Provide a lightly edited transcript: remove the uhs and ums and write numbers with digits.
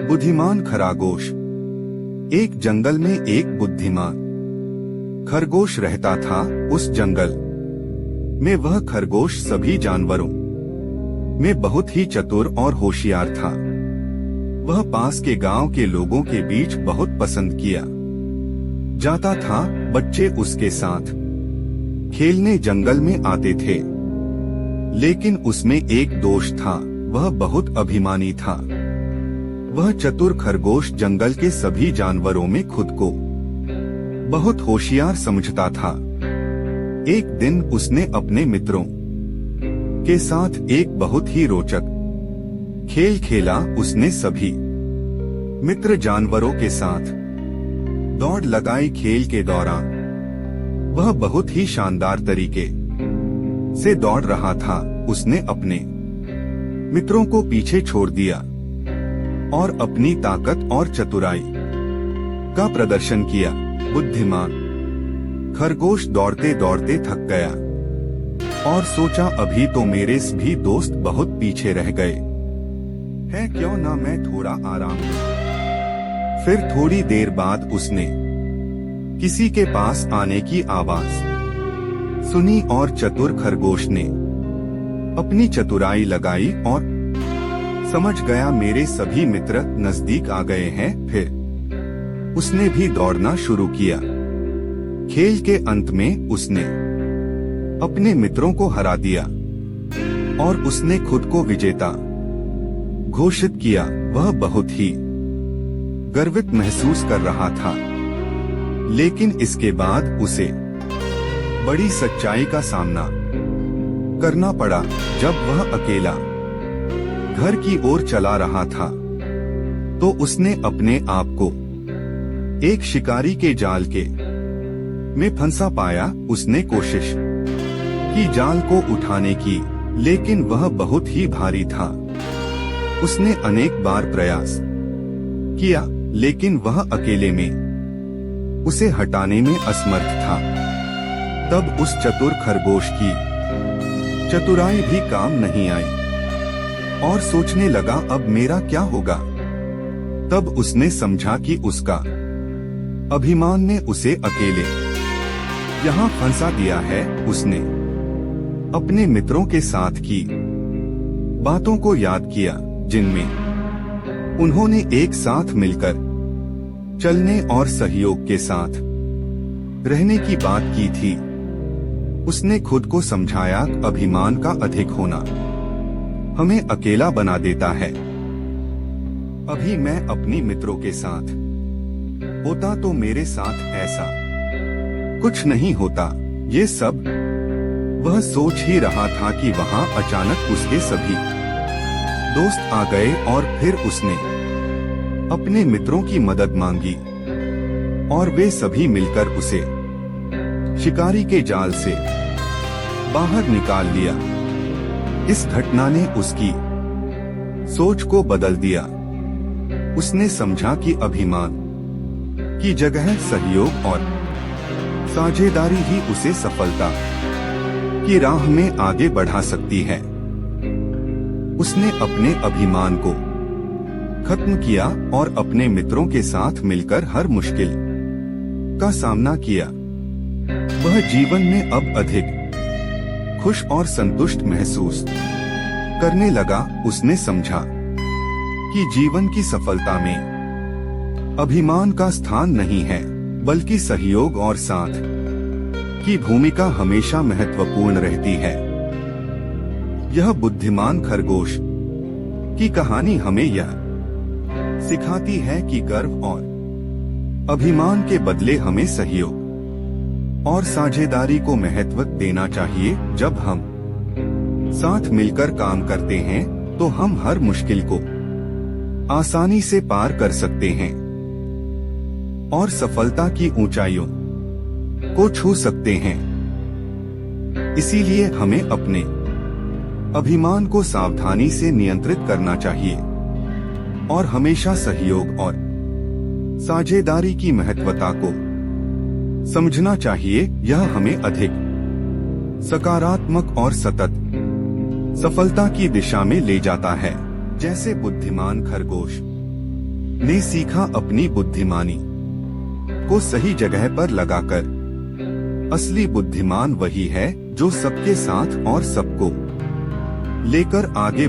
बुद्धिमान खरगोश। एक जंगल में एक बुद्धिमान खरगोश रहता था। उस जंगल में वह खरगोश सभी जानवरों में बहुत ही चतुर और होशियार था। वह पास के गांव के लोगों के बीच बहुत पसंद किया जाता था। बच्चे उसके साथ खेलने जंगल में आते थे, लेकिन उसमें एक दोष था, वह बहुत अभिमानी था। वह चतुर खरगोश जंगल के सभी जानवरों में खुद को बहुत होशियार समझता था। एक दिन उसने अपने मित्रों के साथ एक बहुत ही रोचक खेल खेला। उसने सभी मित्र जानवरों के साथ दौड़ लगाई। खेल के दौरान वह बहुत ही शानदार तरीके से दौड़ रहा था। उसने अपने मित्रों को पीछे छोड़ दिया और अपनी ताकत और चतुराई का प्रदर्शन किया। बुद्धिमान खरगोश दौड़ते दौड़ते थक गया और सोचा, अभी तो मेरे भी दोस्त बहुत पीछे रह गए हैं, क्यों ना मैं थोड़ा आराम करूं। फिर थोड़ी देर बाद उसने किसी के पास आने की आवाज सुनी और चतुर खरगोश ने अपनी चतुराई लगाई और समझ गया मेरे सभी मित्र नजदीक आ गए हैं। फिर उसने भी दौड़ना शुरू किया। खेल के अंत में उसने अपने मित्रों को हरा दिया और उसने खुद को विजेता घोषित किया। वह बहुत ही गर्वित महसूस कर रहा था, लेकिन इसके बाद उसे बड़ी सच्चाई का सामना करना पड़ा। जब वह अकेला घर की ओर चला रहा था, तो उसने अपने आप को एक शिकारी के जाल के में फंसा पाया। उसने कोशिश की जाल को उठाने की, लेकिन वह बहुत ही भारी था। उसने अनेक बार प्रयास किया, लेकिन वह अकेले में उसे हटाने में असमर्थ था। तब उस चतुर खरगोश की चतुराई भी काम नहीं आई और सोचने लगा, अब मेरा क्या होगा। तब उसने समझा कि उसका अभिमान ने उसे अकेले यहाँ फंसा दिया है। उसने अपने मित्रों के साथ की बातों को याद किया, जिनमें उन्होंने एक साथ मिलकर चलने और सहयोग के साथ रहने की बात की थी। उसने खुद को समझाया, अभिमान का अधिक होना हमें अकेला बना देता है। अभी मैं अपनी मित्रों के साथ होता तो मेरे साथ ऐसा कुछ नहीं होता। ये सब वह सोच ही रहा था कि वहां अचानक उसके सभी दोस्त आ गए और फिर उसने अपने मित्रों की मदद मांगी और वे सभी मिलकर उसे शिकारी के जाल से बाहर निकाल लिया। इस घटना ने उसकी सोच को बदल दिया। उसने समझा कि अभिमान की जगह सहयोग और साझेदारी ही उसे सफलता की राह में आगे बढ़ा सकती है। उसने अपने अभिमान को खत्म किया और अपने मित्रों के साथ मिलकर हर मुश्किल का सामना किया। वह जीवन में अब अधिक खुश और संतुष्ट महसूस करने लगा। उसने समझा कि जीवन की सफलता में अभिमान का स्थान नहीं है, बल्कि सहयोग और साथ की भूमिका हमेशा महत्वपूर्ण रहती है। यह बुद्धिमान खरगोश की कहानी हमें यह सिखाती है कि गर्व और अभिमान के बदले हमें सहयोग और साझेदारी को महत्व देना चाहिए। जब हम साथ मिलकर काम करते हैं, तो हम हर मुश्किल को आसानी से पार कर सकते हैं और सफलता की ऊंचाइयों को छू सकते हैं। इसीलिए हमें अपने अभिमान को सावधानी से नियंत्रित करना चाहिए और हमेशा सहयोग और साझेदारी की महत्वता को समझना चाहिए। यह हमें अधिक सकारात्मक और सतत सफलता की दिशा में ले जाता है। जैसे बुद्धिमान खरगोश ने सीखा अपनी बुद्धिमानी को सही जगह पर लगाकर। असली बुद्धिमान वही है जो सबके साथ और सबको लेकर आगे